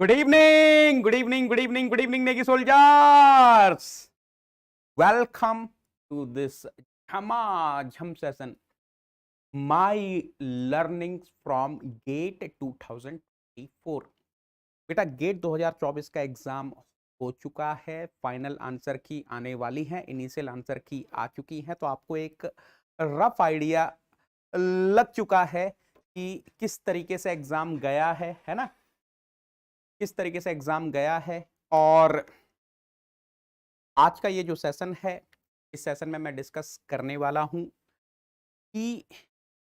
Good evening, good evening, good evening, good evening, Negi soldiers. Welcome to this झमाझम session, my learning from GATE 2024। बेटा, gate 2024 का exam हो चुका है, final answer की आने वाली है, इनिशियल आंसर की आ चुकी है, तो आपको एक रफ आइडिया लग चुका है कि किस तरीके से एग्जाम गया है ना, किस तरीके से एग्जाम गया है। और आज का ये जो सेशन है, इस सेशन में मैं डिस्कस करने वाला हूं कि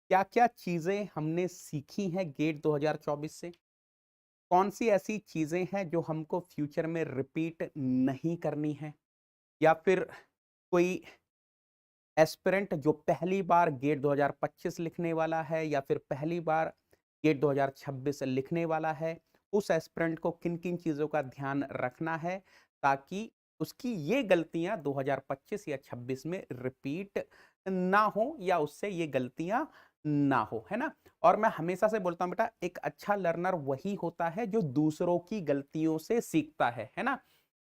क्या-क्या चीजें हमने सीखी हैं गेट 2024 से, कौन सी ऐसी चीजें हैं जो हमको फ्यूचर में रिपीट नहीं करनी है, या फिर कोई एस्पिरेंट जो पहली बार गेट 2025 लिखने वाला है या फिर पहली बार गेट 2026 लिखने वाला है, उस एस्पिरेंट को किन-किन चीज़ों का ध्यान रखना है ताकि उसकी ये गलतियाँ 2025 या 26 में रिपीट ना हो या उससे ये गलतियाँ ना हो, है ना? और मैं हमेशा से बोलता हूँ बेटा, एक अच्छा लर्नर वही होता है जो दूसरों की गलतियों से सीखता है ना?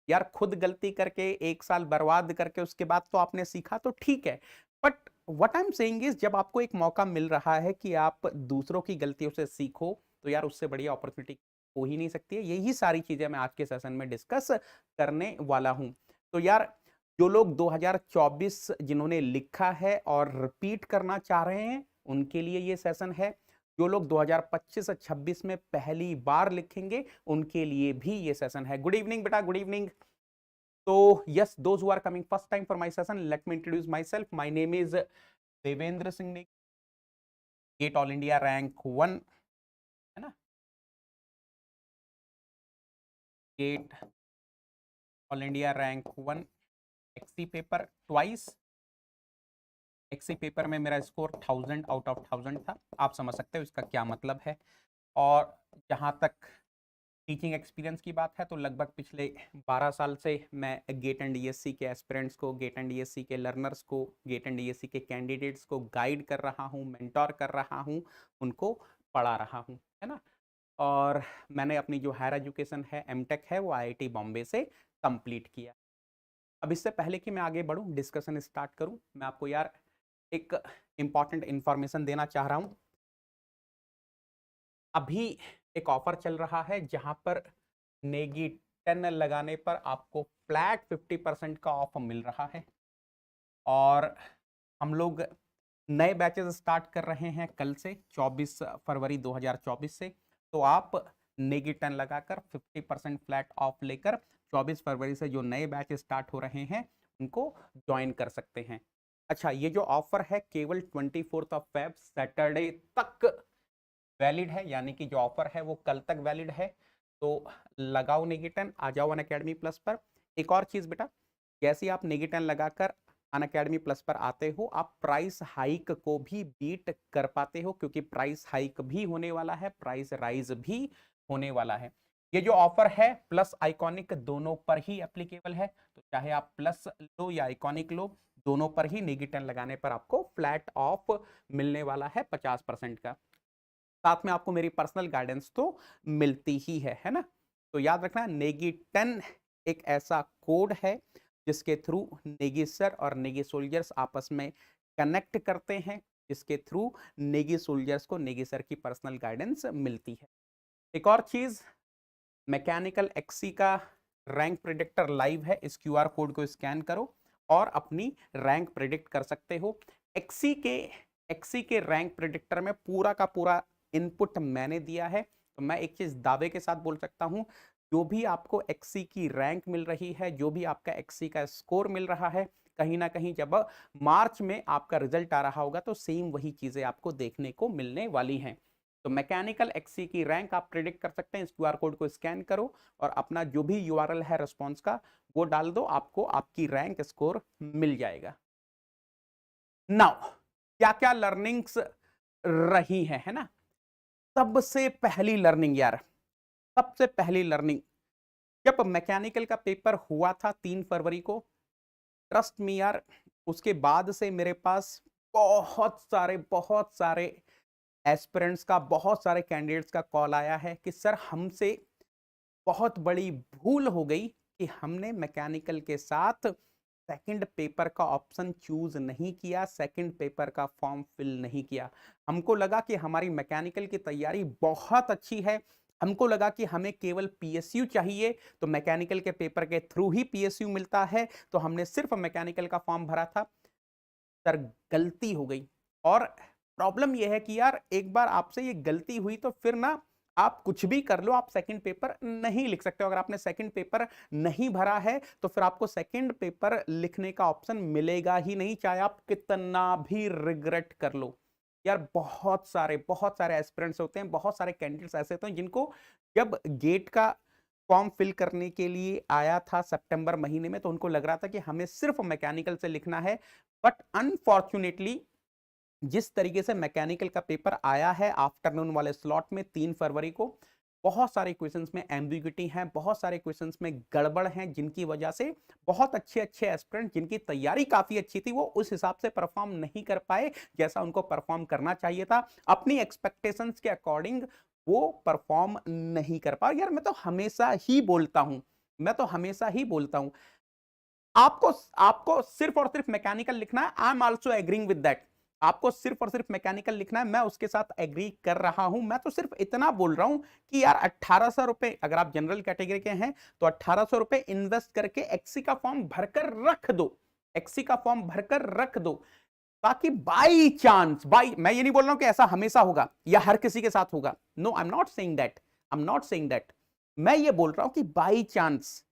यार, खुद गलती करके 1 साल बर्बाद करके उसके बाद तो आपने सीखा तो ठीक है। But what I am saying is, जब आपको एक मौका मिल रहा है कि आप दूसरों की गलतियों से सीखो, तो यार उससे बढ़िया अपॉर्च्युनिटी हो ही नहीं सकती है। यही सारी चीज़ें मैं आज के सेशन में डिस्कस करने वाला हूँ। तो यार, जो लोग 2024 जिन्होंने लिखा है और रिपीट करना चाह रहे हैं, उनके लिए ये सेशन है। जो लोग 2025 और 26 में पहली बार लिखेंगे, उनके लिए भी ये सेशन है। गुड इवनिंग बेटा, good evening. So, yes, those who are coming first time for my session, let me introduce myself. My name is Devendra Singh Negi, GATE all India rank 1, है ना? GATE all India rank 1 XE paper twice. XE paper में मेरा score 1000 out of 1000 था। आप समझ सकते हो इसका क्या मतलब है। और जहाँ तक टीचिंग एक्सपीरियंस की बात है, तो लगभग पिछले 12 साल से मैं गेट एंड डीएससी के एस्पिरेंट्स को, गेट एंड डीएससी के लर्नर्स को, गेट एंड डीएससी के कैंडिडेट्स को गाइड कर रहा हूँ, मेंटोर कर रहा हूँ, उनको पढ़ा रहा हूँ, है ना? और मैंने अपनी जो हायर एजुकेशन है, एमटेक है, वो आईआईटी बॉम्बे से कंप्लीट किया। अब इससे पहले कि मैं आगे बढ़ूँ, डिस्कशन स्टार्ट करूँ, मैं आपको यार एक इम्पॉर्टेंट इंफॉर्मेशन देना चाह रहा हूँ। अभी एक ऑफर चल रहा है जहां पर नेगी 10 लगाने पर आपको फ्लैट 50% का ऑफ मिल रहा है। और हम लोग नए बैचेस स्टार्ट कर रहे हैं कल से, 24 फरवरी 2024 से। तो आप नेगी 10 लगाकर 50% फ्लैट ऑफ लेकर 24 फरवरी से जो नए बैच स्टार्ट हो रहे हैं उनको ज्वाइन कर सकते हैं। अच्छा, ये जो ऑफर है केवल 24 ऑफ फेब सैटरडे तक वैलिड है, यानी कि जो ऑफर है वो कल तक वैलिड है। तो लगाओ नेगेटिव, आ जाओ अनअकैडमी प्लस पर। एक और चीज बेटा, जैसे ही आप नेगेटिव लगाकर अनअकैडमी प्लस पर आते हो, आप प्राइस हाइक को भी बीट कर पाते हो, क्योंकि प्राइस हाइक भी होने वाला है, प्राइस राइज भी होने वाला है। ये जो ऑफर है प्लस आइकॉनिक दोनों पर ही एप्लीकेबल है, तो चाहे आप प्लस लो या आइकॉनिक लो, दोनों पर ही नेगेटिव लगाने पर आपको फ्लैट ऑफ मिलने वाला है 50% का। साथ में आपको मेरी पर्सनल गाइडेंस तो मिलती ही है ना? तो याद रखना, नेगी 10 एक ऐसा कोड है जिसके थ्रू नेगी सर और नेगी सोल्जर्स आपस में कनेक्ट करते हैं, जिसके थ्रू नेगी सोल्जर्स को नेगी सर की पर्सनल गाइडेंस मिलती है। एक और चीज, मैकेनिकल एक्सी का रैंक प्रिडिक्टर लाइव है। इस क्यूआर कोड को स्कैन करो और अपनी रैंक प्रिडिक्ट कर सकते हो। एक्सी के एक्सी के रैंक प्रिडिक्टर में पूरा का पूरा इनपुट मैंने दिया है। तो मैं एक चीज दावे के साथ बोल सकता हूं, जो भी आपको एक्सी की रैंक मिल रही है, जो भी आपका एक्सी का स्कोर मिल रहा है, कहीं ना कहीं जब मार्च में आपका रिजल्ट आ रहा होगा तो सेम वही चीजें आपको देखने को मिलने वाली हैं। तो मैकेनिकल एक्सी की रैंक आप प्रिडिक्ट कर सकते हैं। इस क्यूआर कोड को स्कैन करो और अपना जो भी यूआरएल है रिस्पॉन्स का वो डाल दो, आपको आपकी रैंक स्कोर मिल जाएगा। नाउ, क्या क्या लर्निंग्स रही है ना? सबसे पहली लर्निंग यार, सबसे पहली लर्निंग, जब मैकेनिकल का पेपर हुआ था 3 फरवरी को, ट्रस्ट मी यार, उसके बाद से मेरे पास बहुत सारे एस्पिरेंट्स का, बहुत सारे कैंडिडेट्स का कॉल आया है कि सर हमसे बहुत बड़ी भूल हो गई कि हमने मैकेनिकल के साथ सेकंड पेपर का ऑप्शन चूज नहीं किया, सेकंड पेपर का फॉर्म फिल नहीं किया। हमको लगा कि हमारी मैकेनिकल की तैयारी बहुत अच्छी है, हमको लगा कि हमें केवल पीएसयू चाहिए, तो मैकेनिकल के पेपर के थ्रू ही पीएसयू मिलता है, तो हमने सिर्फ मैकेनिकल का फॉर्म भरा था। सर गलती हो गई। और प्रॉब्लम यह है कि यार एक बार आपसे ये गलती हुई तो फिर ना आप कुछ भी कर लो, आप सेकंड पेपर नहीं लिख सकते हो। अगर आपने सेकंड पेपर नहीं भरा है तो फिर आपको सेकंड पेपर लिखने का ऑप्शन मिलेगा ही नहीं, चाहे आप कितना भी रिग्रेट कर लो। यार बहुत सारे एस्पिरेंट्स होते हैं, बहुत सारे कैंडिडेट्स ऐसे होते हैं जिनको जब गेट का फॉर्म फिल करने के लिए आया था सितंबर महीने में, तो उनको लग रहा था कि हमें सिर्फ मैकेनिकल से लिखना है। बट अनफॉर्चुनेटली जिस तरीके से मैकेनिकल का पेपर आया है आफ्टरनून वाले स्लॉट में 3 फरवरी को, बहुत सारे क्वेश्चंस में एम्बिग्यूटी है, बहुत सारे क्वेश्चंस में गड़बड़ हैं, जिनकी वजह से बहुत अच्छे एस्पिरेंट जिनकी तैयारी काफी अच्छी थी वो उस हिसाब से परफॉर्म नहीं कर पाए जैसा उनको परफॉर्म करना चाहिए था। अपनी एक्सपेक्टेशंस के अकॉर्डिंग वो परफॉर्म नहीं कर पाए। यार मैं तो हमेशा ही बोलता हूं, आपको आपको सिर्फ और सिर्फ मैकेनिकल लिखना है। I am also agreeing with that. आपको सिर्फ और सिर्फ मैकेनिकल लिखना है, मैं उसके साथ एग्री कर रहा हूं। मैं तो सिर्फ इतना बोल रहा हूं कि यार 1800 रुपए, अगर आप जनरल कैटेगरी के हैं तो 1800 रुपए इन्वेस्ट करके एक्सी का फॉर्म भरकर रख दो, एक्सी का फॉर्म भरकर रख दो, ताकि बाई चांस, मैं ये नहीं बोल रहा हूं कि ऐसा हमेशा होगा या हर किसी के साथ होगा। No, I am not saying that, मैं ये बोल रहा हूं कि बाई चांस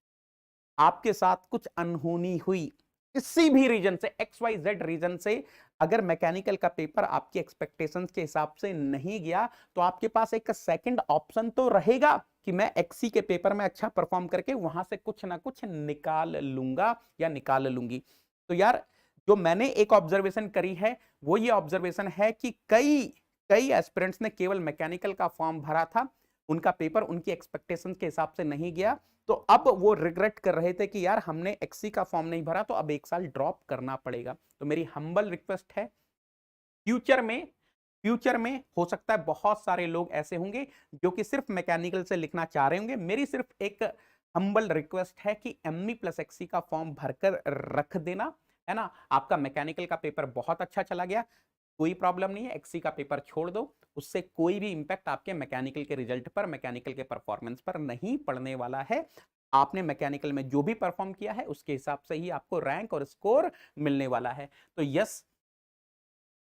आपके साथ कुछ अनहोनी हुई, किसी भी रीजन से, XYZ रीजन से, अगर मैकेनिकल का पेपर आपकी एक्सपेक्टेशंस के हिसाब से नहीं गया तो आपके पास एक सेकंड ऑप्शन तो रहेगा कि मैं एक्सी के पेपर में अच्छा परफॉर्म करके वहां से कुछ ना कुछ निकाल लूंगा या निकाल लूंगी। तो यार जो मैंने एक ऑब्जर्वेशन करी है वो ये ऑब्जर्वेशन है कि कई कई एस्पिरेंट्स ने केवल मैकेनिकल का फॉर्म भरा था, उनका पेपर उनकी एक्सपेक्टेशन के हिसाब से नहीं गया, तो अब वो रिग्रेट कर रहे थे कि यार हमने एक्सी का फॉर्म नहीं भरा तो अब 1 साल ड्रॉप करना पड़ेगा। तो मेरी हम्बल रिक्वेस्ट है, फ्यूचर में हो सकता है बहुत सारे लोग ऐसे होंगे जो कि सिर्फ मैकेनिकल से लिखना चाह रहे होंगे। मेरी सिर्फ एक हम्बल रिक्वेस्ट है कि एमई प्लस एक्सी का फॉर्म भरकर रख देना, है ना। आपका मैकेनिकल का पेपर बहुत अच्छा चला गया, कोई प्रॉब्लम नहीं है, एक्सी का पेपर छोड़ दो, उससे कोई भी इंपैक्ट आपके मैकेनिकल के रिजल्ट पर, मैकेनिकल के परफॉर्मेंस पर नहीं पड़ने वाला है। आपने मैकेनिकल में जो भी परफॉर्म किया है उसके हिसाब से ही आपको रैंक और स्कोर मिलने वाला है। तो yes,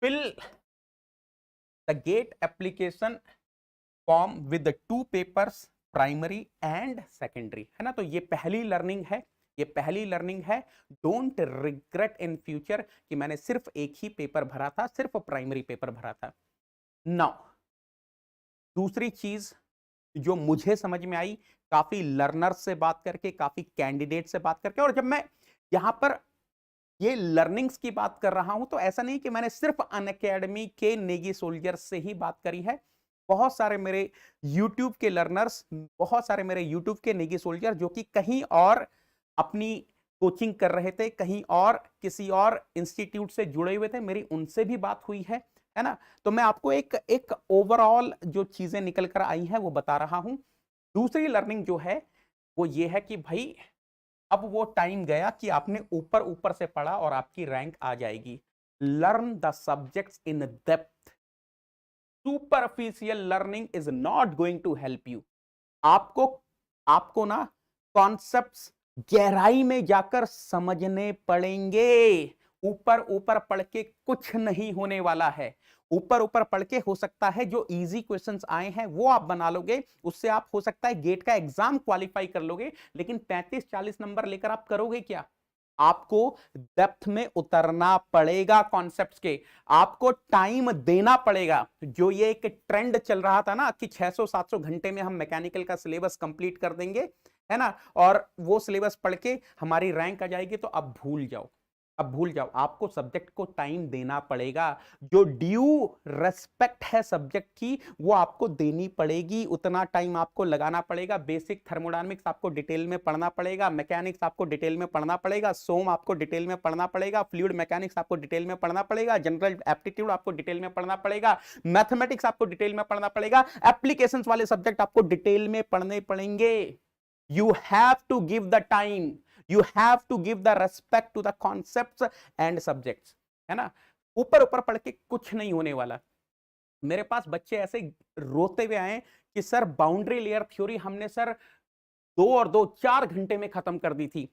fill the GATE application form with the 2 papers, primary and secondary, है ना। तो ये पहली लर्निंग है, डोंट रिग्रेट इन फ्यूचर कि मैंने सिर्फ एक ही पेपर भरा था, सिर्फ प्राइमरी पेपर भरा था। नाउ दूसरी चीज जो मुझे समझ में आई काफी लर्नर्स से बात करके, काफी कैंडिडेट से बात करके, और जब मैं यहां पर ये लर्निंग्स की बात कर रहा हूं तो ऐसा नहीं कि मैंने सिर्फ अनअकैडमी के नेगी सोल्जर्स से ही बात करी है। बहुत सारे मेरे YouTube के लर्नर्स, बहुत सारे मेरे YouTube के नेगी सोल्जर जो कि कहीं और अपनी कोचिंग कर रहे थे, कहीं और किसी और इंस्टीट्यूट से जुड़े हुए थे, मेरी उनसे भी बात हुई है ना। तो मैं आपको एक ओवरऑल जो चीजें निकल कर आई हैं वो बता रहा हूं। दूसरी लर्निंग जो है वो ये है कि भाई अब वो टाइम गया कि आपने ऊपर ऊपर से पढ़ा और आपकी रैंक आ जाएगी। Learn the subjects in depth, superficial learning is not going to help you. आपको आपको ना कॉन्सेप्ट्स गहराई में जाकर समझने पड़ेंगे। ऊपर ऊपर पढ़ के कुछ नहीं होने वाला है। ऊपर ऊपर पढ़ के हो सकता है जो इजी क्वेश्चंस आए हैं वो आप बना लोगे, उससे आप हो सकता है गेट का एग्जाम क्वालिफाई कर लोगे, लेकिन 35-40 नंबर लेकर आप करोगे क्या? आपको डेप्थ में उतरना पड़ेगा कॉन्सेप्ट्स के, आपको टाइम देना पड़ेगा। जो ये एक ट्रेंड चल रहा था ना कि 600-700 घंटे में हम मैकेनिकल का सिलेबस कंप्लीट कर देंगे, है ना, और वो सिलेबस पढ़ के हमारी रैंक आ जाएगी, तो अब भूल जाओ, अब भूल जाओ। आपको सब्जेक्ट को टाइम देना पड़ेगा, जो ड्यू रेस्पेक्ट है सब्जेक्ट की वो आपको देनी पड़ेगी, उतना टाइम आपको लगाना पड़ेगा। बेसिक थर्मोडायनामिक्स आपको डिटेल में पढ़ना पड़ेगा, मैकेनिक्स आपको डिटेल में पढ़ना पड़ेगा, सोम आपको डिटेल में पढ़ना पड़ेगा, फ्लूइड मैकेनिक्स आपको डिटेल में पढ़ना पड़ेगा, जनरल एप्टीट्यूड आपको डिटेल में पढ़ना पड़ेगा, मैथमेटिक्स आपको डिटेल में पढ़ना पड़ेगा, एप्लीकेशंस वाले सब्जेक्ट आपको डिटेल में पढ़ने पड़ेंगे। You have to give the time, you have to give the respect to the concepts and subjects, है ना। ऊपर ऊपर पढ़ के कुछ नहीं होने वाला। मेरे पास बच्चे ऐसे रोते हुए आए कि सर बाउंड्री लेयर थ्योरी हमने सर 2 और 2 4 घंटे में खत्म कर दी थी।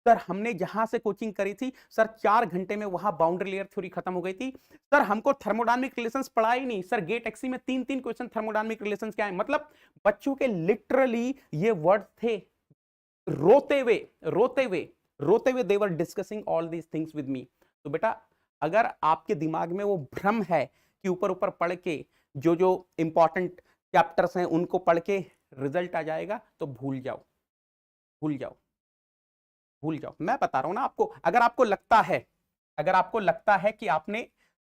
सर हमने जहां से कोचिंग करी थी सर 4 घंटे में वहां बाउंड्री लेयर थ्योरी खत्म हो गई थी। सर हमको थर्मोडायनामिक रिलेशंस पढ़ा ही नहीं। सर गेट एक्सी में 3-3 क्वेश्चन थर्मोडायनामिक रिलेशंस के आए। मतलब बच्चों के लिटरली ये वर्ड थे, रोते हुए रोते हुए रोते हुए they were discussing all these things with me. तो बेटा अगर आपके दिमाग में वो भ्रम है कि ऊपर ऊपर पढ़ के जो जो इंपॉर्टेंट चैप्टर्स हैं उनको पढ़ के रिजल्ट आ जाएगा, तो भूल जाओ, भूल जाओ, भूल जाओ। मैं बता रहा हूं ना आपको, अगर आपको लगता है, अगर आपको लगता है कि आपने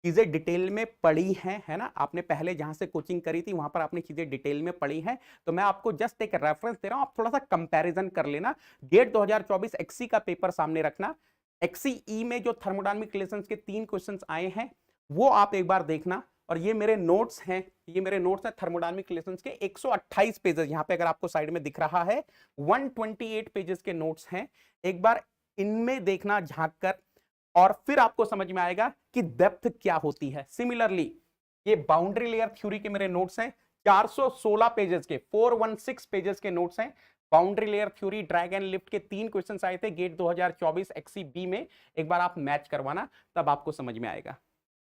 चीजें डिटेल में पढ़ी हैं, है ना, आपने पहले जहां से कोचिंग करी थी वहां पर आपने चीजें डिटेल में पढ़ी हैं, तो मैं आपको जस्ट एक रेफरेंस दे रहा हूं, आप थोड़ा सा कंपैरिजन कर लेना। गेट 2024 एक्सी का पेपर सामने रखना, एक्सीई में जो थर्मोडायनामिक रिलेशंस के 3 क्वेश्चंस आए हैं वो आप एक बार देखना। और ये मेरे नोट्स हैं, ये मेरे नोट्स हैं थर्मोडायनामिक रिलेशंस के 128 पेजेस, यहां पे अगर आपको साइड में दिख रहा है 128 पेजेस के नोट्स हैं। एक बार इनमें देखना झांक कर, और फिर आपको समझ में आएगा कि डेप्थ क्या होती है। सिमिलरली ये बाउंड्री लेयर थ्योरी के मेरे नोट्स हैं 416 पेजेस के, 416 पेजेस के नोट्स हैं। Boundary layer theory drag and lift के 3 क्वेश्चंस आए थे गेट 2024 एक्सीबी में। एक बार आप मैच करवाना, तब आपको समझ में आएगा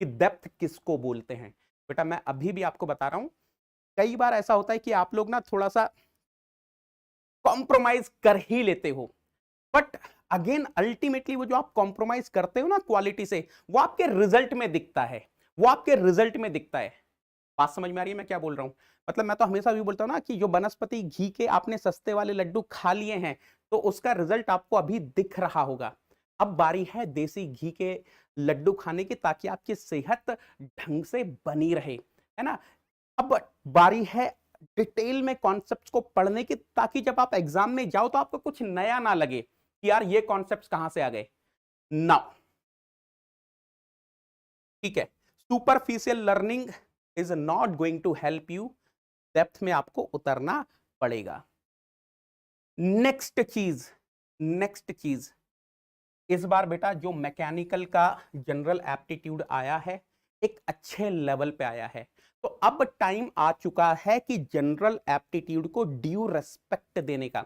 कि डेप्थ किसको बोलते हैं। बेटा मैं अभी भी आपको बता रहा हूं, कई बार ऐसा होता है कि आप लोग ना थोड़ा सा कॉम्प्रोमाइज कर ही लेते हो, बट अगेन अल्टीमेटली वो जो आप कॉम्प्रोमाइज करते हो ना क्वालिटी से, वो आपके रिजल्ट में दिखता है, वो आपके रिजल्ट में दिखता है। बात समझ में आ रही है मैं क्या बोल रहा हूं? मतलब मैं तो हमेशा भी बोलता हूं ना कि जो बनस्पति घी के आपने सस्ते वाले लड्डू खा लिए हैं तो उसका रिजल्ट आपको अभी दिख रहा होगा। अब बारी है देसी घी के लड्डू खाने की, ताकि आपकी सेहत ढंग से बनी रहे, है ना। अब बारी है डिटेल में कॉन्सेप्ट्स को पढ़ने की, ताकि जब आप एग्जाम में जाओ तो आपको कुछ नया ना लगे कि यार ये कॉन्सेप्ट्स कहां से आ गए। नाउ ठीक है, superficial learning is not going to help you, depth में आपको उतरना पड़ेगा। नेक्स्ट चीज, नेक्स्ट चीज, इस बार बेटा जो मैकेनिकल का जनरल एप्टीट्यूड आया है एक अच्छे लेवल पे आया है। तो अब टाइम आ चुका है कि जनरल एप्टीट्यूड को ड्यू रेस्पेक्ट देने का।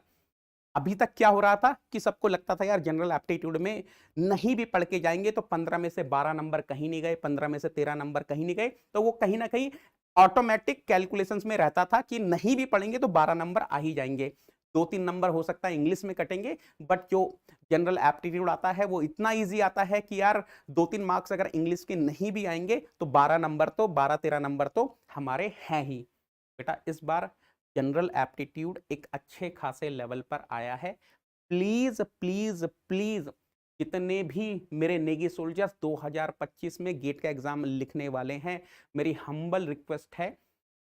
अभी तक क्या हो रहा था कि सबको लगता था यार जनरल एप्टीट्यूड में नहीं भी पढ़ के जाएंगे तो 15 में से 12 नंबर कहीं नहीं गए, 15 में से 13 नंबर कहीं नहीं गए, तो वो कहीं ना कहीं ऑटोमेटिक कैलकुलेशंस में रहता था कि नहीं भी पढ़ेंगे तो 12 नंबर आ ही जाएंगे। 2-3 नंबर हो सकता है इंग्लिश में कटेंगे, बट जो जनरल एप्टीट्यूड आता है वो इतना इजी आता है कि यार 2-3 मार्क्स अगर इंग्लिश के नहीं भी आएंगे तो 12 नंबर तो 12-13 नंबर तो हमारे हैं ही। बेटा इस बार जनरल एप्टीट्यूड एक अच्छे खासे लेवल पर आया है। प्लीज प्लीज प्लीज जितने भी मेरे नेगी सोल्जर्स 2025 में गेट का एग्जाम लिखने वाले हैं, मेरी हम्बल रिक्वेस्ट है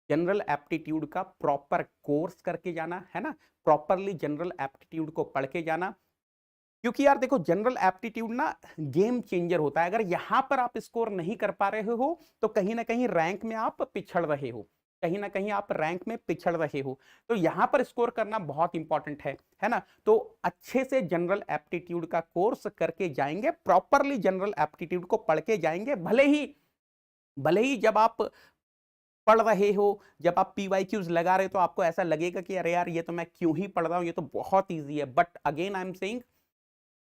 जनरल एप्टीट्यूड का प्रॉपर कोर्स करके जाना, है ना, प्रॉपरली जनरल एप्टीट्यूड को पढ़ के जाना। क्योंकि यार देखो जनरल एप्टीट्यूड ना गेम चेंजर होता है। अगर यहां पर आप स्कोर नहीं कर पा रहे हो तो कहीं ना कहीं रैंक में आप पिछड़ रहे हो, कहीं ना कहीं आप रैंक में पिछड़ रहे हो। तो यहां पर स्कोर करना बहुत इंपॉर्टेंट है ना। तो अच्छे से जनरल एप्टीट्यूड का कोर्स करके जाएंगे, प्रॉपरली जनरल एप्टीट्यूड को पढ़ के जाएंगे। भले ही जब आप पढ़ रहे हो, जब आप PYQs लगा रहे हो तो आपको ऐसा लगेगा कि अरे यार ये तो मैं क्यों ही पढ़ रहा हूं, ये तो बहुत ईजी है। But again I am saying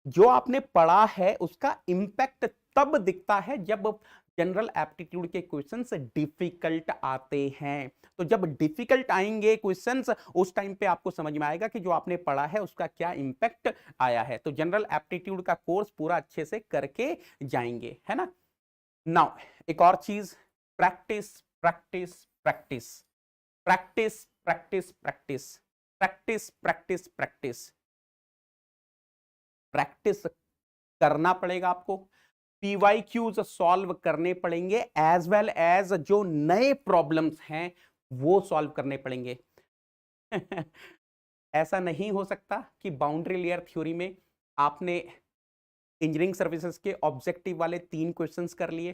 जो आपने पढ़ा है उसका इंपैक्ट तब दिखता है जब जनरल एप्टीट्यूड के क्वेश्चंस डिफिकल्ट आते हैं। तो जब डिफिकल्ट आएंगे क्वेश्चंस उस टाइम पे आपको समझ में आएगा कि जो आपने पढ़ा है उसका क्या इंपैक्ट आया है। तो जनरल एप्टीट्यूड का कोर्स पूरा अच्छे से करके जाएंगे, है ना। नाउ एक और चीज, practice practice practice practice practice practice practice practice practice practice करना पड़ेगा आपको। PYQs सॉल्व करने पड़ेंगे, एज वेल एज जो नए प्रॉब्लम्स हैं वो सॉल्व करने पड़ेंगे। ऐसा नहीं हो सकता कि बाउंड्री लेयर थ्योरी में आपने इंजीनियरिंग सर्विसेज के ऑब्जेक्टिव वाले 3 क्वेश्चंस कर लिए,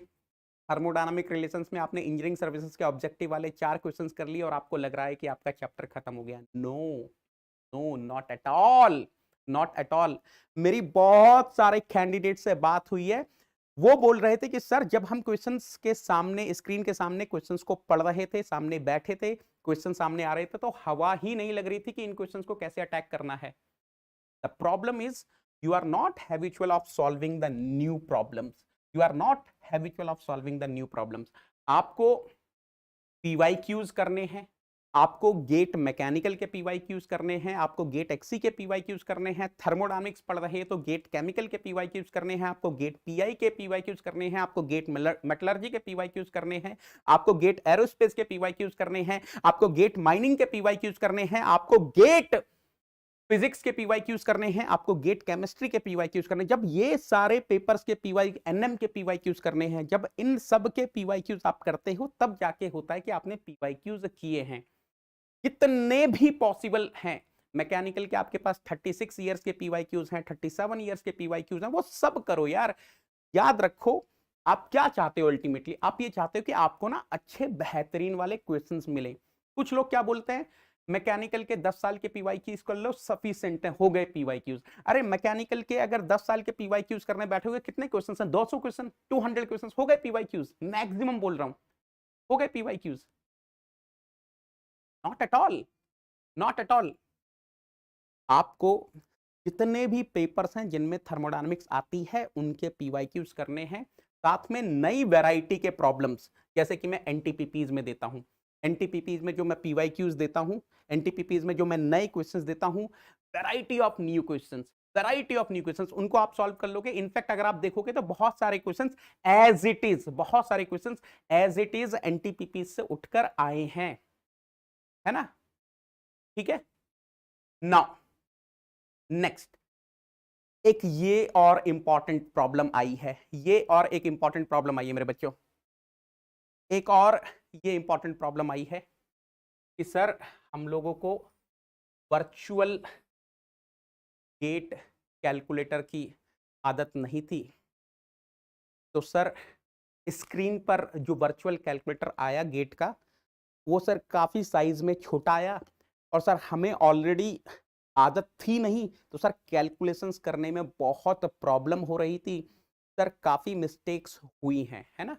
थर्मोडायनामिक रिलेशंस में आपने इंजीनियरिंग सर्विसेज के ऑब्जेक्टिव वाले 4 क्वेश्चंस कर लिए और आपको लग रहा है कि आपका चैप्टर खत्म हो गया। No, no, not at all, not at all. मेरी बहुत सारे कैंडिडेट से बात हुई है, वो बोल रहे थे कि सर जब हम क्वेश्चंस के सामने, स्क्रीन के सामने क्वेश्चंस को पढ़ रहे थे, सामने बैठे थे, क्वेश्चन सामने आ रहे थे, तो हवा ही नहीं लग रही थी कि इन क्वेश्चंस को कैसे अटैक करना है। The problem is you are not habitual of solving the new problems, you are not habitual of solving the new problems. आपको पीवाईक्यूज करने हैं, आपको गेट मैकेनिकल के पीवाईक्यूज करने हैं, आपको गेट एक्सी के पीवाईक्यूज करने हैं, थर्मोडायनामिक्स पढ़ रहे हैं तो गेट केमिकल के पीवाईक्यूज करने हैं, आपको गेट पीआई के पीवाईक्यूज करने हैं, आपको गेट मेटलर्जी के पीवाईक्यूज करने हैं, आपको गेट एरोस्पेस के पीवाईक्यूज करने हैं, आपको गेट माइनिंग के पीवाईक्यूज करने हैं, आपको गेट फिजिक्स के पीवाईक्यूज करने हैं, आपको गेट केमिस्ट्री के पीवाईक्यूज करने हैं। जब ये सारे पेपर्स के पीवाई एनएम के पीवाईक्यूज करने हैं, जब इन सब के पीवाईक्यूज आप करते हो, तब जाके होता है कि आपने पीवाईक्यूज किए हैं। कितने भी पॉसिबल हैं, मैकेनिकल के आपके पास 36 इयर्स के पीवाईक्यूज हैं, 37 इयर्स के पीवाईक्यूज हैं, वो सब करो यार। याद रखो आप क्या चाहते हो, अल्टीमेटली आप ये चाहते हो कि आपको ना अच्छे बेहतरीन वाले क्वेश्चंस मिले। कुछ लोग क्या बोलते हैं, मैकेनिकल के 10 साल के पीवाईक्यूज कर लो, सफिशिएंट है, हो गए पीवाईक्यूज। अरे मैकेनिकल के अगर 10 साल के पीवाईक्यूज करने बैठोगे, कितने क्वेश्चंस हैं, 200 क्वेश्चन, 200 क्वेश्चंस, हो गए पीवाईक्यूज, मैक्सिमम बोल रहा हूं, हो गए PYQs. Not at all, not at all. आपको जितने भी पेपर्स हैं जिनमें थर्मोडायनामिक्स आती है, उनके पीवाईक्यूज करने हैं, साथ में नई वैरायटी के प्रॉब्लम्स, जैसे कि मैं एनटीपीपीज में देता हूं, एनटीपीपीज में जो मैं पीवाईक्यूज देता हूं, एनटीपीपीज में जो मैं नए क्वेश्चंस देता हूं, variety of new questions, variety of new questions, उनको आप सॉल्व कर लोगे। इनफैक्ट अगर आप देखोगे तो बहुत सारे क्वेश्चंस एज इट इज, बहुत सारे क्वेश्चंस एज इट इज एनटीपीपीज से उठकर आए हैं, है ना, ठीक है। नाउ नेक्स्ट एक ये और इंपॉर्टेंट प्रॉब्लम आई है, ये और एक इंपॉर्टेंट प्रॉब्लम आई है मेरे बच्चों, एक और ये इंपॉर्टेंट प्रॉब्लम आई है कि सर हम लोगों को वर्चुअल गेट कैलकुलेटर की आदत नहीं थी, तो सर स्क्रीन पर जो वर्चुअल कैलकुलेटर आया गेट का, वो सर काफी साइज में छोटा आया, और सर हमें ऑलरेडी आदत थी नहीं, तो सर कैलकुलेशंस करने में बहुत प्रॉब्लम हो रही थी, सर काफी मिस्टेक्स हुई हैं, है ना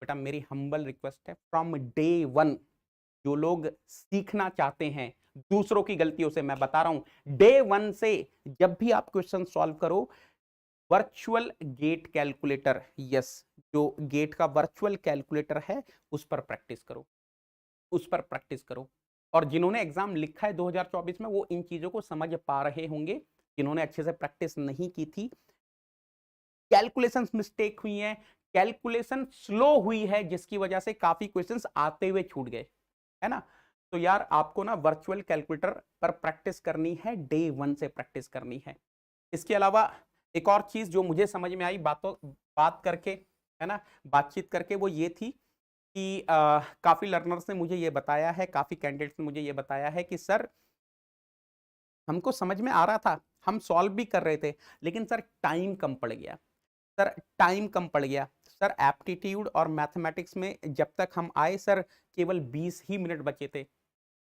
बेटा। मेरी हम्बल रिक्वेस्ट है, फ्रॉम डे वन जो लोग सीखना चाहते हैं दूसरों की गलतियों से, मैं बता रहा हूं डे वन से जब भी आप क्वेश्चन सॉल्व करो, वर्चुअल गेट कैलकुलेटर, यस, जो गेट का वर्चुअल कैलकुलेटर है उस पर प्रैक्टिस करो, उस पर प्रैक्टिस करो। और जिन्होंने एग्जाम लिखा है 2024 में, वो इन चीजों को समझ पा रहे होंगे, जिन्होंने अच्छे से प्रैक्टिस नहीं की थी, कैलकुलेशंस मिस्टेक हुई हैं, कैलकुलेशन स्लो हुई है, जिसकी वजह से काफी क्वेश्चंस आते हुए छूट गए, है ना। तो यार आपको ना वर्चुअल कैलकुलेटर पर प्रैक्टिस करनी है, डे वन से प्रैक्टिस करनी है। इसके अलावा एक और चीज जो मुझे समझ में आई बात करके, है ना, बातचीत करके, वो ये थी कि काफी लर्नर्स ने मुझे ये बताया है, काफी कैंडिडेट्स ने मुझे ये बताया है कि सर हमको समझ में आ रहा था, हम सॉल्व भी कर रहे थे, लेकिन सर टाइम कम पड़ गया, सर टाइम कम पड़ गया, सर एप्टीट्यूड और मैथमेटिक्स में जब तक हम आए सर केवल 20 ही मिनट बचे थे।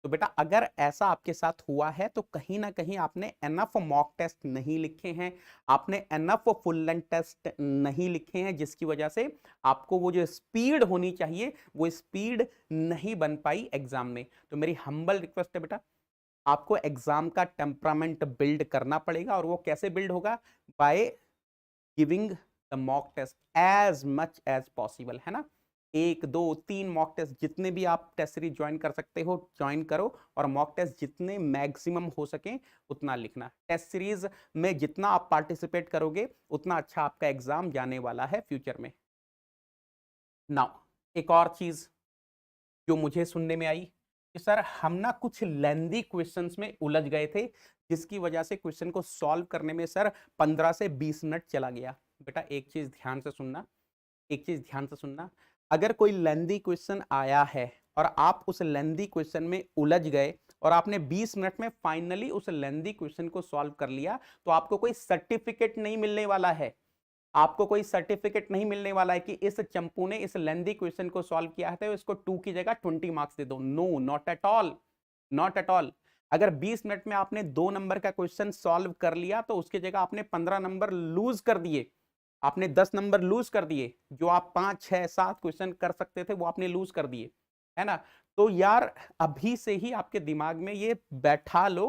तो बेटा अगर ऐसा आपके साथ हुआ है तो कहीं ना कहीं आपने एनफ मॉक टेस्ट नहीं लिखे हैं, आपने एनफ फुल लेंथ टेस्ट नहीं लिखे हैं, जिसकी वजह से आपको वो जो स्पीड होनी चाहिए वो स्पीड नहीं बन पाई एग्जाम में। तो मेरी हम्बल रिक्वेस्ट है बेटा, आपको एग्जाम का टेम्परामेंट बिल्ड करना पड़ेगा, और वो कैसे बिल्ड होगा, by giving the mock test as much as possible, है ना। 1 2 3 मॉक टेस्ट जितने भी आप टेस्ट सीरीज ज्वाइन कर सकते हो ज्वाइन करो, और मॉक टेस्ट जितने मैक्सिमम हो सके उतना लिखना। टेस्ट सीरीज में जितना आप पार्टिसिपेट करोगे उतना अच्छा आपका एग्जाम जाने वाला है फ्यूचर में। नाउ एक और चीज जो मुझे सुनने में आई कि सर हम ना कुछ लेंदी क्वेश्चंस में उलझ गए थे, जिसकी वजह से क्वेश्चन को सॉल्व करने में सर 15 से 20 मिनट चला गया। बेटा एक चीज ध्यान से सुनना, एक चीज ध्यान से सुनना, अगर कोई लेंदी क्वेश्चन आया है और आप उस लेंदी क्वेश्चन में उलझ गए और आपने 20 मिनट में फाइनली उस लेंदी क्वेश्चन को सॉल्व कर लिया, तो आपको कोई सर्टिफिकेट नहीं मिलने वाला है, आपको कोई सर्टिफिकेट नहीं मिलने वाला है कि इस चंपू ने इस लेंदी क्वेश्चन को सॉल्व किया है तो इसको 2 की जगह 20 मार्क्स दे दो। No, not at all, not at all. अगर 20 मिनट में आपने 2 नंबर का क्वेश्चन सॉल्व कर लिया तो उसकी जगह आपने 15 नंबर लूज कर दिए, आपने 10 नंबर लूज कर दिए। जो आप 5 6 7 क्वेश्चन कर सकते थे वो आपने लूज कर दिए, है ना। तो यार अभी से ही आपके दिमाग में ये बैठा लो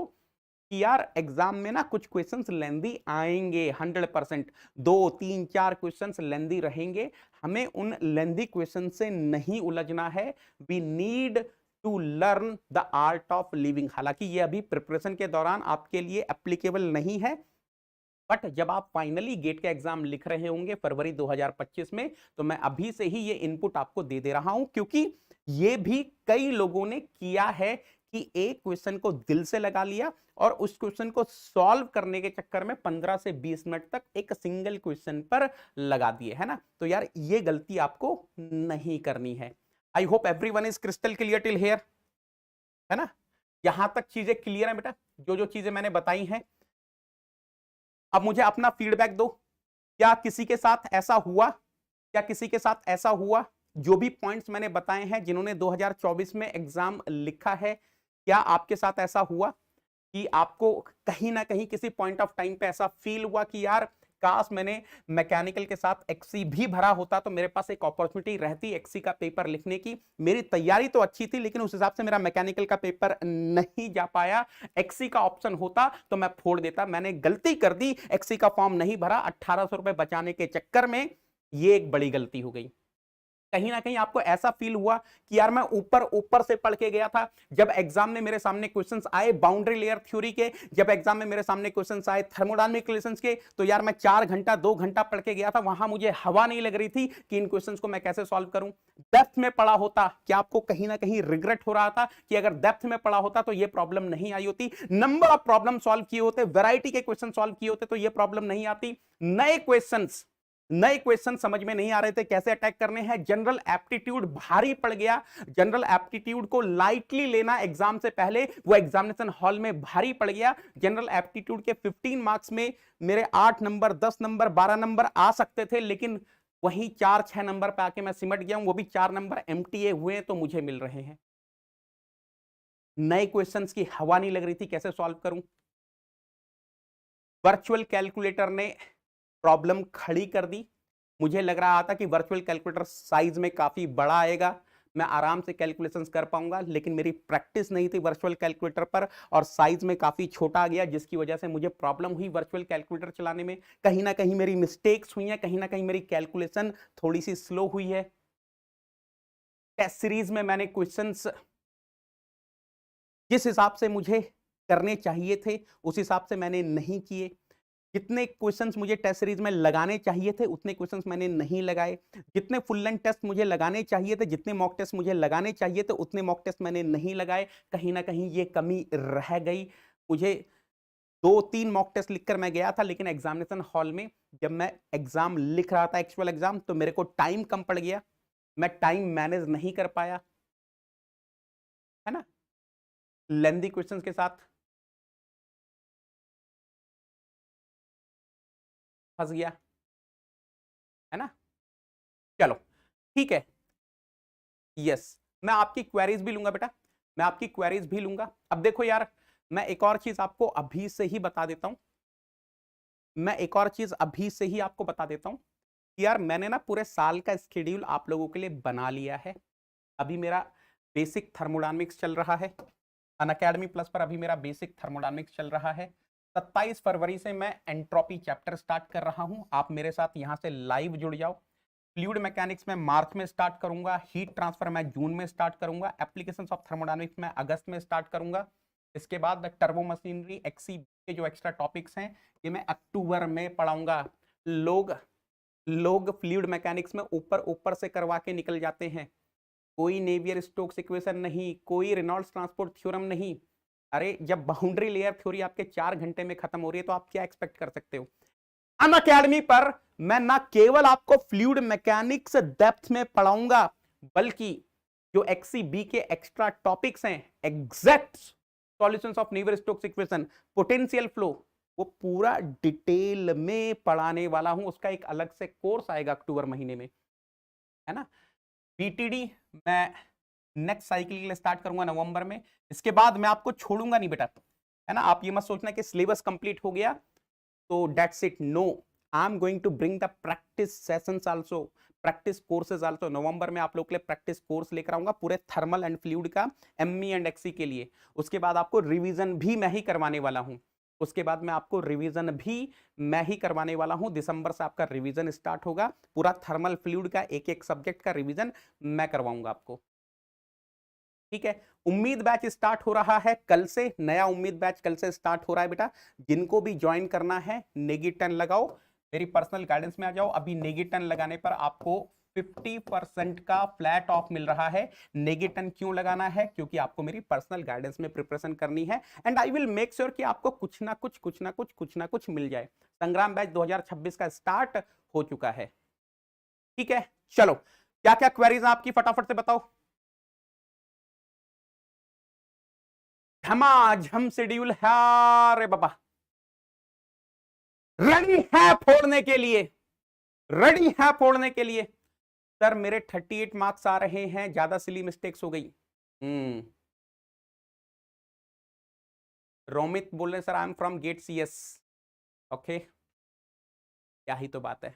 कि यार एग्जाम में ना कुछ क्वेश्चंस लेंदी आएंगे, 100% 2 3 4 क्वेश्चंस लेंदी रहेंगे। हमें उन लेंदी क्वेश्चन से नहीं उलझना है। We need to learn the art of living. हालांकि ये अभी प्रिपरेशन के दौरान आपके लिए एप्लीकेबल नहीं है, बट जब आप फाइनली गेट का एग्जाम लिख रहे होंगे फरवरी 2025 में, तो मैं अभी से ही ये इनपुट आपको दे दे रहा हूं, क्योंकि ये भी कई लोगों ने किया है कि एक क्वेश्चन को दिल से लगा लिया और उस क्वेश्चन को सॉल्व करने के चक्कर में 15 से 20 मिनट तक एक सिंगल क्वेश्चन पर लगा दिए, है ना। तो यार ये गलती आपको नहीं करनी है। I hope everyone is crystal clear till here, है ना। यहां तक चीजें क्लियर है बेटा, जो जो चीजें मैंने बताई हैं। अब मुझे अपना फीडबैक दो, क्या किसी के साथ ऐसा हुआ, क्या किसी के साथ ऐसा हुआ जो भी पॉइंट्स मैंने बताए हैं, जिन्होंने 2024 में एग्जाम लिखा है, क्या आपके साथ ऐसा हुआ कि आपको कहीं ना कहीं किसी पॉइंट ऑफ टाइम पे ऐसा फील हुआ कि यार काश मैंने मैकेनिकल के साथ एक्सी भी भरा होता तो मेरे पास एक अपॉर्चुनिटी रहती एक्सी का पेपर लिखने की। मेरी तैयारी तो अच्छी थी लेकिन उस हिसाब से मेरा मैकेनिकल का पेपर नहीं जा पाया, एक्सी का ऑप्शन होता तो मैं फोड़ देता। मैंने गलती कर दी, एक्सी का फॉर्म नहीं भरा, 1800 रुपए बचाने के चक्कर में। ये एक बड़ी गलती हो गई। कहीं ना कहीं आपको ऐसा फील हुआ कि यार मैं ऊपर ऊपर से पढ़ के गया था, जब एग्जाम में मेरे सामने क्वेश्चंस आए बाउंड्री लेयर थ्योरी के, जब एग्जाम में मेरे सामने क्वेश्चंस आए थर्मोडायनामिक रिलेशंस के, तो यार मैं 4 घंटा 2 घंटा पढ़ के गया था, वहां मुझे हवा नहीं लग रही थी कि इन क्वेश्चंस को मैं कैसे सॉल्व करूं। डेप्थ में पढ़ा होता, क्या आपको कहीं ना कहीं रिग्रेट हो रहा था कि अगर डेप्थ में पढ़ा होता तो ये प्रॉब्लम नहीं आई होती, नंबर ऑफ प्रॉब्लम सॉल्व किए होते, वैरायटी के क्वेश्चन सॉल्व किए होते तो ये प्रॉब्लम नहीं आती। नए क्वेश्चन समझ में नहीं आ रहे थे कैसे अटैक करने हैं, जनरल एप्टीट्यूड भारी पड़ गया, जनरल एप्टीट्यूड को लाइटली लेना एग्जाम से पहले वो एग्जामिनेशन हॉल में भारी पड़ गया। जनरल एप्टीट्यूड के 15 मार्क्स में मेरे 8 नंबर 10 नंबर 12 नंबर आ सकते थे, लेकिन वही 4-6 नंबर पे आके मैं सिमट गया हूं, वो भी 4 नंबर एमटीए हुए तो मुझे मिल रहे हैं। नए क्वेश्चंस की हवा नहीं लग रही थी, कैसे सॉल्व करूं। वर्चुअल कैलकुलेटर ने प्रॉब्लम खड़ी कर दी। मुझे लग रहा था कि वर्चुअल कैलकुलेटर साइज में काफी बड़ा आएगा, मैं आराम से कैलकुलेशंस कर पाऊंगा, लेकिन मेरी प्रैक्टिस नहीं थी वर्चुअल कैलकुलेटर पर और साइज में काफी छोटा आ गया, जिसकी वजह से मुझे प्रॉब्लम हुई वर्चुअल कैलकुलेटर चलाने में। कहीं ना कहीं मेरी मिस्टेक्स हुई हैं, कहीं ना कहीं मेरी कैलकुलेशन थोड़ी सी स्लो हुई है। टेस्ट सीरीज में मैंने क्वेश्चंस जिस हिसाब से मुझे करने चाहिए थे उस हिसाब से मैंने नहीं किए। जितने क्वेश्चंस मुझे टेस्ट सीरीज में लगाने चाहिए थे उतने क्वेश्चंस मैंने नहीं लगाए। जितने फुल लेंथ टेस्ट मुझे लगाने चाहिए थे, जितने मॉक टेस्ट मुझे लगाने चाहिए थे उतने मॉक टेस्ट मैंने नहीं लगाए। कहीं ना कहीं ये कमी रह गई। मुझे 2-3 मॉक टेस्ट लिखकर मैं गया था, लेकिन एग्जामिनेशन हॉल में जब मैं एग्जाम लिख रहा था एक्चुअल एग्जाम, तो मेरे को टाइम कम पड़ गया, मैं टाइम मैनेज नहीं कर पाया, है ना। लेंदी क्वेश्चंस के साथ फंस गया, है ना। चलो ठीक है, यस, मैं आपकी क्वेरीज भी लूंगा बेटा, मैं आपकी क्वेरीज भी लूंगा। अब देखो यार, मैं एक और चीज आपको अभी से ही बता देता हूं, मैं एक और चीज अभी से ही आपको बता देता हूं कि यार मैंने ना पूरे साल का स्केड्यूल आप लोगों के लिए बना लिया है। अभी मेरा बेसिक थर्मोडायनामिक्स चल रहा है, अनअकैडमी प्लस पर अभी मेरा बेसिक थर्मोडायनामिक्स चल रहा है। 27 फरवरी से मैं एंट्रोपी चैप्टर स्टार्ट कर रहा हूं, आप मेरे साथ यहां से लाइव जुड़ जाओ। फ्लूइड मैकेनिक्स में मार्च में स्टार्ट करूंगा, हीट ट्रांसफर मैं जून में स्टार्ट करूंगा, एप्लीकेशंस ऑफ थर्मोडायनामिक्स में अगस्त में स्टार्ट करूंगा। इसके बाद टर्बो मशीनरी एक्सी के जो एक्स्ट्रा टॉपिक्स हैं ये मैं अक्टूबर में पढ़ाऊंगा। लोग लोग फ्लूइड मैकेनिक्स में ऊपर ऊपर से करवा के निकल जाते हैं, कोई नेवियर स्टोक्स इक्वेशन नहीं, कोई रेनॉल्ड्स ट्रांसपोर्ट थ्योरम नहीं। अरे जब बाउंड्री लेयर थ्योरी आपके 4 घंटे में खत्म हो रही है तो आप क्या एक्सपेक्ट कर सकते हो। अनअकैडमी पर मैं ना केवल आपको फ्लूइड मैकेनिक्स डेप्थ में पढ़ाऊंगा, बल्कि जो एक्सीबी के एक्स्ट्रा टॉपिक्स हैं, exact solutions of Navier Stokes equation, potential flow, वो पूरा डिटेल में पढ़ाने वाला हूं। उसका एक अलग से कोर्स आएगा अक्टूबर महीने में, है ना। बीटीडी मैं नेक्स्ट साइकिल के लिए स्टार्ट करूंगा नवंबर में। इसके बाद मैं आपको छोड़ूंगा नहीं बेटा, है ना। आप ये मत सोचना कि सिलेबस कंप्लीट हो गया तो that's it, no, I am going to bring the practice sessions also, practice courses also. नवंबर में आप लोग के लिए प्रैक्टिस कोर्स लेकर आऊंगा पूरे थर्मल एंड फ्लूइड का, एमई एंड एक्सी के लिए। उसके बाद आपको रिवीजन भी मैं ही करवाने वाला हूं, उसके बाद मैं आपको रिवीजन भी मैं ही करवाने वाला हूं। दिसंबर से आपका रिवीजन स्टार्ट होगा, पूरा थर्मल फ्लूइड का एक एक सब्जेक्ट का रिवीजन मैं करवाऊंगा आपको, ठीक है। उम्मीद बैच स्टार्ट हो रहा है कल से, नया उम्मीद बैच कल से स्टार्ट हो रहा है बेटा। जिनको भी ज्वाइन करना है नेगी 10 लगाओ, मेरी पर्सनल गाइडेंस में आ जाओ। अभी नेगी 10 लगाने पर आपको 50% का फ्लैट ऑफ मिल रहा है। नेगी 10 क्यों लगाना है? क्योंकि आपको मेरी पर्सनल गाइडेंस में प्रिपरेशन करनी है, and I will make sure कि आपको कुछ ना कुछ मिल जाए। संग्राम बैच 2026 का स्टार्ट हो चुका है, ठीक है। चलो, क्या क्या क्वेरीज आपकी फटाफट से बताओ। झमाझम शेड्यूल है रे बाबा, रेडी है फोड़ने के लिए, रेडी है फोड़ने के लिए। सर मेरे 38 मार्क्स आ रहे हैं, ज्यादा सिली मिस्टेक्स हो गई। रोमित बोल रहे sir I am from GATE CS, okay, क्या ही तो बात है।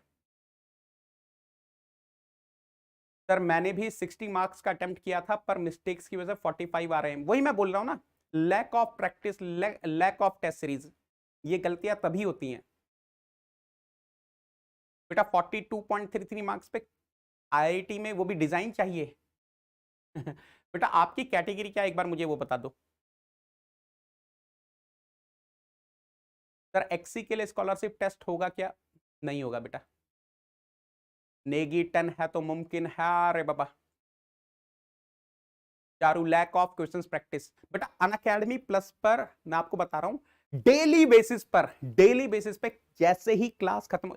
सर मैंने भी 60 मार्क्स का अटेम्प्ट किया था, पर मिस्टेक्स की वजह से 45 आ रहे हैं। वही मैं बोल रहा हूं ना, lack of practice, lack of test series, ये गलतियां तभी होती हैं बेटा। 42.33 मार्क्स पे आईआईटी में, वो भी डिजाइन चाहिए। बेटा आपकी कैटेगरी क्या, एक बार मुझे वो बता दो। सर एक्सी के लिए स्कॉलरशिप टेस्ट होगा क्या? नहीं होगा बेटा। नेगी 10 है तो मुमकिन है रे बाबा। Charu lack of questions practice बेटा। अनअकैडमी प्लस पर मैं आपको बता रहा हूं, डेली बेसिस पे जैसे ही क्लास खत्म,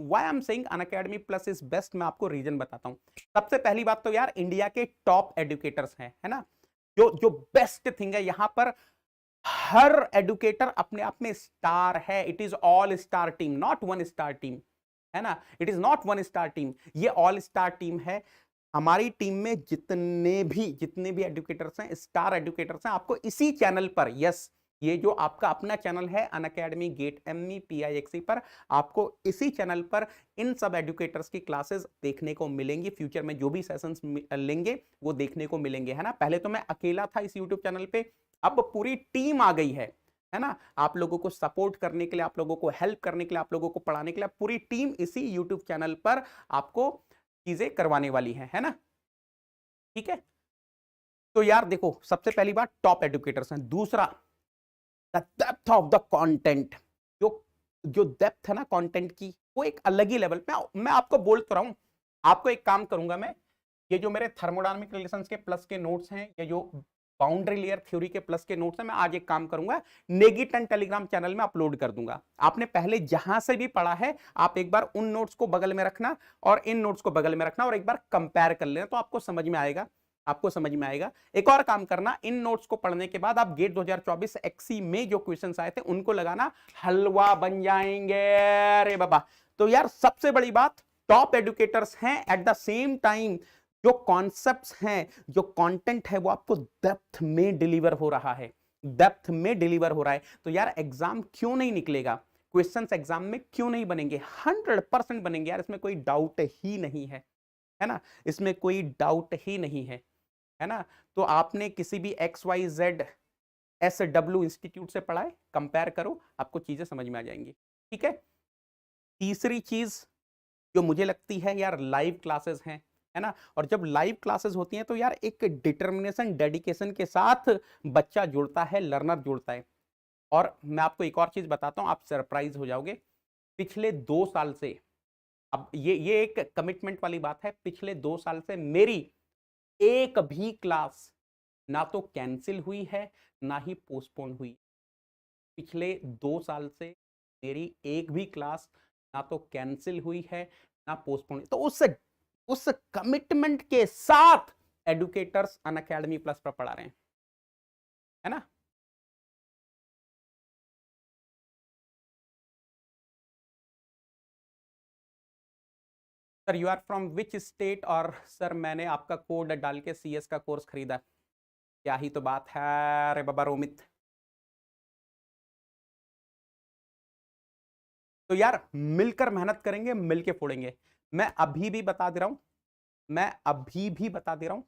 why I am saying Unacademy plus is best, मैं आपको रीजन बताता हूं। सबसे पहली बात तो यार इंडिया के टॉप एडुकेटर्स हैं, है ना, जो जो बेस्ट थिंग है यहां पर, हर एडुकेटर अपने आप में स्टार है। It is all star team, not one star team, है ना। It is not one star team, ये ऑल स्टार टीम है। हमारी टीम में जितने भी एडुकेटर्स हैं, स्टार एडुकेटर्स हैं, आपको इसी चैनल पर, यस, ये जो आपका अपना चैनल है अनअकैडमी गेट एमई पीआईएक्सी पर, आपको इसी चैनल पर इन सब एडुकेटर्स की क्लासेस देखने को मिलेंगी। फ्यूचर में जो भी सेशंस लेंगे वो देखने को मिलेंगे, है ना। पहले तो मैं अकेला था इस यूट्यूब चैनल पे, अब पूरी टीम आ गई है ना। आप लोगों को सपोर्ट करने के लिए, आप लोगों को हेल्प करने के लिए, आप लोगों को पढ़ाने के लिए पूरी टीम इसी यूट्यूब चैनल पर आपको चीजें करवाने वाली है ना, ठीक है। तो यार देखो, सबसे पहली बात टॉप एडुकेटर्स हैं। दूसरा, the depth of the content, जो जो डेप्थ है ना कंटेंट की, वो एक अलग ही लेवल पे। मैं आपको बोल तो रहा हूं, आपको एक काम करूंगा मैं, ये जो मेरे थर्मोडायनामिक रिलेशंस के प्लस के नोट्स हैं, ये जो बाउंड्री लेयर थ्योरी के प्लस के नोट्स हैं, मैं आज एक काम करूंगा, नेगी 10 टेलीग्राम चैनल में अपलोड कर दूंगा। आपने पहले जहां से भी पढ़ा है, आप एक बार उन नोट्स को बगल में रखना और इन नोट्स को बगल में रखना, और एक बार कंपेयर कर लेना, तो आपको समझ में आएगा, आपको समझ में आएगा। एक और काम करना, इन नोट्स को पढ़ने के बाद आप गेट 2024 एक्सी में जो क्वेश्चंस आए थे उनको लगाना, हलवा बन जाएंगे रे बाबा। तो यार सबसे बड़ी बात, टॉप एडुकेटर्स हैं, एट द सेम टाइम जो कॉन्सेप्ट्स हैं, जो कंटेंट है, वो आपको डेप्थ में डिलीवर हो रहा है, डेप्थ में डिलीवर हो रहा है। तो यार एग्जाम क्यों नहीं निकलेगा, क्वेश्चंस एग्जाम में क्यों नहीं बनेंगे? 100% बनेंगे यार, इसमें कोई डाउट ही नहीं है ना, इसमें कोई डाउट ही नहीं है ना। तो आपने किसी भी XYZ SW इंस्टीट्यूट से पढ़ा है, कंपेयर करो, आपको चीजें समझ में आ जाएंगी, ठीक है। तीसरी चीज जो मुझे लगती है यार, लाइव क्लासेस हैं, है ना। और जब लाइव क्लासेस होती हैं तो यार एक डिटर्मिनेशन, डेडिकेशन के साथ बच्चा जुड़ता है, लर्नर जुड़ता है। और मैं आपको एक और चीज बताता हूं, आप सरप्राइज हो जाओगे। पिछले 2 साल से, अब ये एक कमिटमेंट वाली बात है, पिछले 2 साल से मेरी एक भी क्लास ना तो कैंसिल हुई है, ना ही पोस्टपोन हुई। पिछले 2 साल से मेरी एक भी क्लास ना तो कैंसिल हुई है, ना पोस्टपोन। तो उस कमिटमेंट के साथ एडुकेटर्स अनअकैडमी प्लस पर पढ़ा रहे हैं, है ना। Sir you are from which state, और सर मैंने आपका कोड डाल के CS का कोर्स खरीदा। क्या ही तो बात है। अरे बाबा रोमित, तो यार मिलकर मेहनत करेंगे, मिलके फोड़ेंगे। मैं अभी भी बता दे रहा हूं, मैं अभी भी बता दे रहा हूं,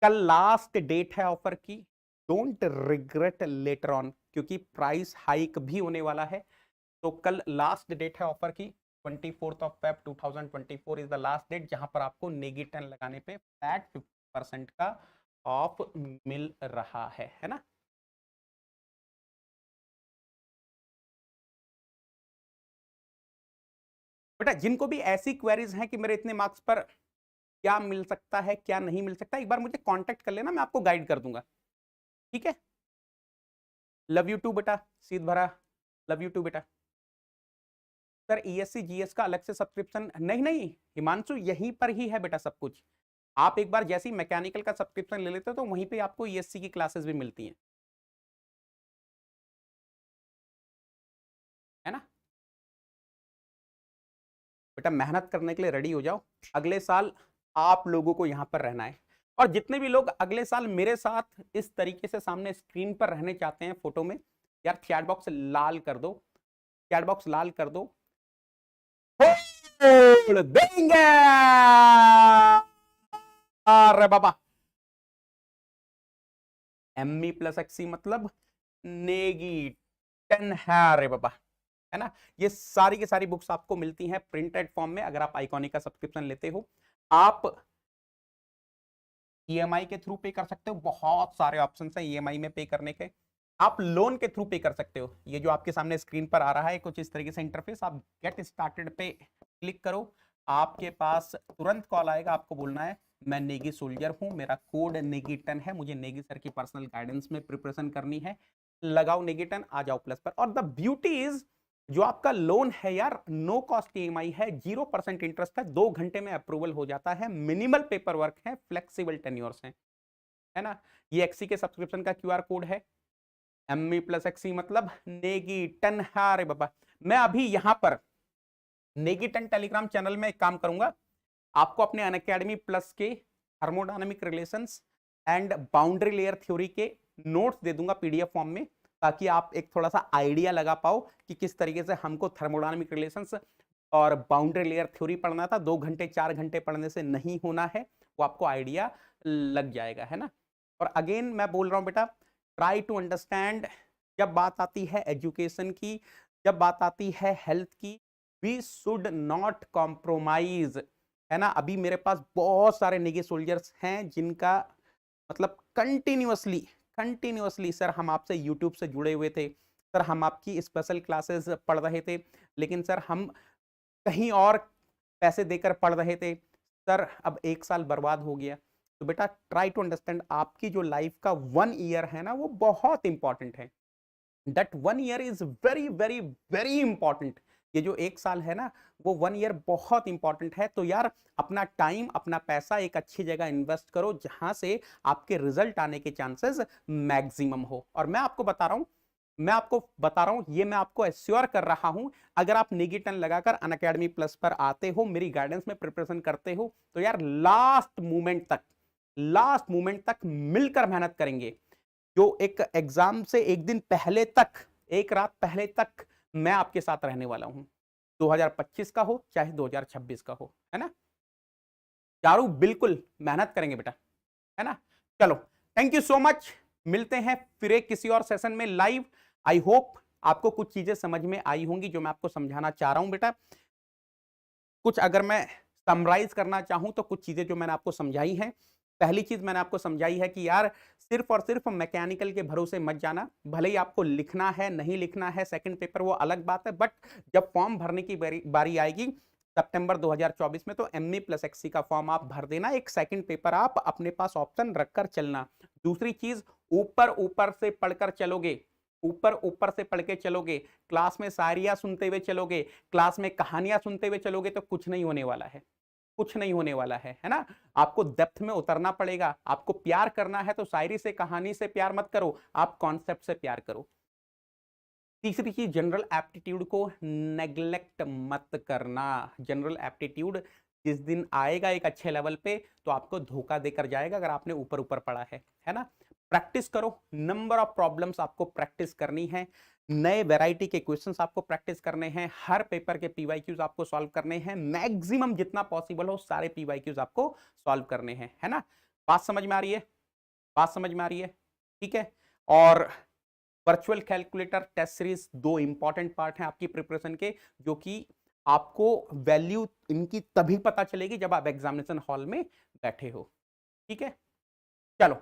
कल लास्ट डेट है ऑफर की। डोंट रिग्रेट लेटर ऑन, क्योंकि प्राइस हाइक भी होने वाला है। तो कल लास्ट डेट है ऑफर की, 24 of Feb 2024 is the last date, जहां पर आपको नेगी 10 लगाने पे फ्लैट 50% का ऑफ मिल रहा है ना। बेटा जिनको भी ऐसी क्वेरीज हैं कि मेरे इतने मार्क्स पर क्या मिल सकता है क्या नहीं मिल सकता, एक बार मुझे कांटेक्ट कर लेना, मैं आपको गाइड कर दूंगा। ठीक है, लव यू टू बेटा, सीध भरा, लव यू टू बेटा। सर ESC GS का अलग से सब्सक्रिप्शन नहीं, नहीं हिमांशु, यहीं पर ही है बेटा सब कुछ। आप एक बार जैसे ही मैकेनिकल का सब्सक्रिप्शन ले लेते हो तो वहीं पे आपको ESC की क्लासेस भी मिलती हैं, है ना। बेटा मेहनत करने के लिए रेडी हो जाओ, अगले साल आप लोगों को यहां पर रहना है। और जितने भी लोग अगले साल मेरे साथ इस तरीके से सामने स्क्रीन पर रहने चाहते हैं फोटो में, यार चैट बॉक्स लाल कर दो, चैट बॉक्स लाल कर दो। फोड़ देंगे अरे बाबा। ME प्लस XC मतलब नेगी 10 है रे बाबा, है ना। ये सारी की सारी बुक्स आपको मिलती हैं प्रिंटेड फॉर्म में, अगर आप आइकॉनिक का सब्सक्रिप्शन लेते हो। आप EMI के थ्रू पे कर सकते हो, बहुत सारे ऑप्शन हैं EMI में पे करने के। आप लोन के थ्रू पे कर सकते हो, ये जो आपके सामने स्क्रीन पर आ रहा है कुछ इस तरीके से इंटरफेस, आप गेट स्टार्टेड पे क्लिक करो, आपके पास तुरंत कॉल आएगा, आपको बोलना है मैं नेगी सोल्जर हूं, मेरा कोड नेगी 10 है, मुझे नेगी सर की पर्सनल गाइडेंस में प्रिपरेशन करनी है, लगाओ नेगी 10, आ जाओ प्लस पर। और द ब्यूटी इज, जो आपका लोन है यार नो कॉस्ट EMI है, 0% इंटरेस्ट है, 2 घंटे में अप्रूवल हो जाता है, मिनिमल पेपर वर्क है, फ्लेक्सिबल टेन्योर्स है ना। ये XC के सब्सक्रिप्शन का QR कोड है, ME प्लस XC मतलब नेगी 10 है रे बाबा। मैं अभी यहां पर नेगी 10 टेलीग्राम चैनल में एक काम करूंगा, आपको अपने अनअकैडमी प्लस के thermodynamic relations and boundary layer theory के नोट्स दे दूंगा PDF फॉर्म में, ताकि आप एक थोड़ा सा आइडिया लगा पाओ कि किस तरीके से हमको थर्मोडायनामिक रिलेशंस और बाउंड्री लेयर थ्योरी पढ़ना था। 2 घंटे 4 घंटे पढ़ने से नहीं होना है, वो आपको आइडिया लग जाएगा, है ना। और अगेन मैं बोल रहा हूं बेटा, ट्राई टू अंडरस्टैंड, जब बात आती है एजुकेशन की, जब बात आती है हेल्थ की, वी शुड नॉट कॉम्प्रोमाइज, है ना। अभी मेरे पास बहुत सारे नेगी सोल्जर्स हैं जिनका मतलब कंटिन्यूअसली कंटिन्यूअसली सर हम आपसे यूट्यूब से जुड़े हुए थे, सर हम आपकी स्पेशल क्लासेस पढ़ रहे थे, लेकिन सर हम कहीं और पैसे देकर पढ़ रहे थे, सर अब 1 साल बर्बाद हो गया। तो बेटा ट्राई टू अंडरस्टैंड, आपकी जो लाइफ का 1 ईयर है ना वो बहुत इंपॉर्टेंट है, that 1 year is very very very important. ये जो 1 साल है ना वो 1 ईयर बहुत इंपॉर्टेंट है। तो यार अपना टाइम अपना पैसा एक अच्छी जगह इन्वेस्ट करो जहां से आपके रिजल्ट आने के चांसेस मैक्सिमम हो। और मैं आपको बता रहा हूं, मैं आपको बता रहा हूं, ये मैं आपको एश्योर कर रहा हूं, अगर आप नेगी 10 लगाकर अनअकैडमी प्लस पर आते हो, मेरी गाइडेंस में प्रिपरेशन करते हो, तो यार लास्ट मोमेंट तक मिलकर मेहनत करेंगे। जो एक एग्जाम से एक दिन पहले तक, एक रात पहले तक मैं आपके साथ रहने वाला हूं, 2025 का हो चाहे 2026 का हो, है ना। चारू बिल्कुल मेहनत करेंगे बेटा, है ना। चलो थैंक यू सो मच, मिलते हैं फिर एक किसी और सेशन में लाइव। आई होप आपको कुछ चीजें समझ में आई होंगी जो मैं आपको समझाना चाह रहा हूं बेटा। कुछ अगर मैं समराइज करना चाहूं तो कुछ चीजें जो मैंने आपको समझाई हैं, पहली चीज मैंने आपको समझाई है कि यार सिर्फ और सिर्फ मैकेनिकल के भरोसे मत जाना, भले ही आपको लिखना है नहीं लिखना है सेकंड पेपर वो अलग बात है, बट जब फॉर्म भरने की बारी आएगी सितंबर 2024 में, तो ME प्लस XC का फॉर्म आप भर देना, एक सेकंड पेपर आप अपने पास ऑप्शन रखकर चलना। दूसरी चीज, ऊपर ऊपर से पढ़कर चलोगे, ऊपर ऊपर से पढ़ के चलोगे, क्लास में शायरियां सुनते हुए चलोगे, क्लास में कहानियां सुनते हुए चलोगे, तो कुछ नहीं होने वाला है, कुछ नहीं होने वाला है ना। आपको डेप्थ में उतरना पड़ेगा। आपको प्यार करना है तो शायरी से कहानी से प्यार मत करो, आप कॉन्सेप्ट से प्यार करो। तीसरी चीज, जनरल एप्टीट्यूड को नेग्लेक्ट मत करना। जनरल एप्टीट्यूड जिस दिन आएगा एक अच्छे लेवल पे तो आपको धोखा देकर जाएगा अगर आपने ऊपर ऊपर पढ़ा है ना। प्रैक्टिस करो, नंबर ऑफ प्रॉब्लम्स आपको प्रैक्टिस करनी है, नए वैरायटी के क्वेश्चंस आपको प्रैक्टिस करने हैं, हर पेपर के पीवाईक्यूज आपको सॉल्व करने हैं, मैक्सिमम जितना पॉसिबल हो सारे पीवाईक्यूज आपको सॉल्व करने हैं, है ना। बात समझ में आ रही है? बात समझ में आ रही है? ठीक है। और वर्चुअल कैलकुलेटर टेस्ट सीरीज दो इंपॉर्टेंट पार्ट हैं आपकी प्रिपरेशन के, जो कि आपको वैल्यू इनकी तभी पता चलेगी जब आप एग्जामिनेशन हॉल में बैठे हो। ठीक है, चलो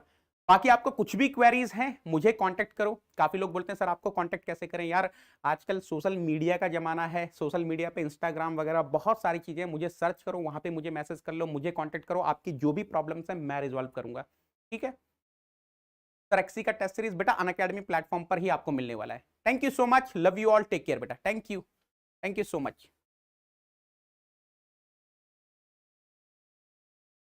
बाकी आपको कुछ भी क्वेरीज हैं मुझे कांटेक्ट करो। काफी लोग बोलते हैं सर आपको कांटेक्ट कैसे करें। यार आजकल सोशल मीडिया का जमाना है, सोशल मीडिया पे इंस्टाग्राम वगैरह बहुत सारी चीजें, मुझे सर्च करो, वहां पे मुझे मैसेज कर लो, मुझे कांटेक्ट करो, आपकी जो भी प्रॉब्लम्स है मैं रिजॉल्व करूंगा। ठीक है, सरक्सी का टेस्ट सीरीज बेटा अनअकैडमी प्लेटफॉर्म पर ही आपको मिलने वाला है। Thank you so much, love you all, take care बेटा, थैंक यू सो मच।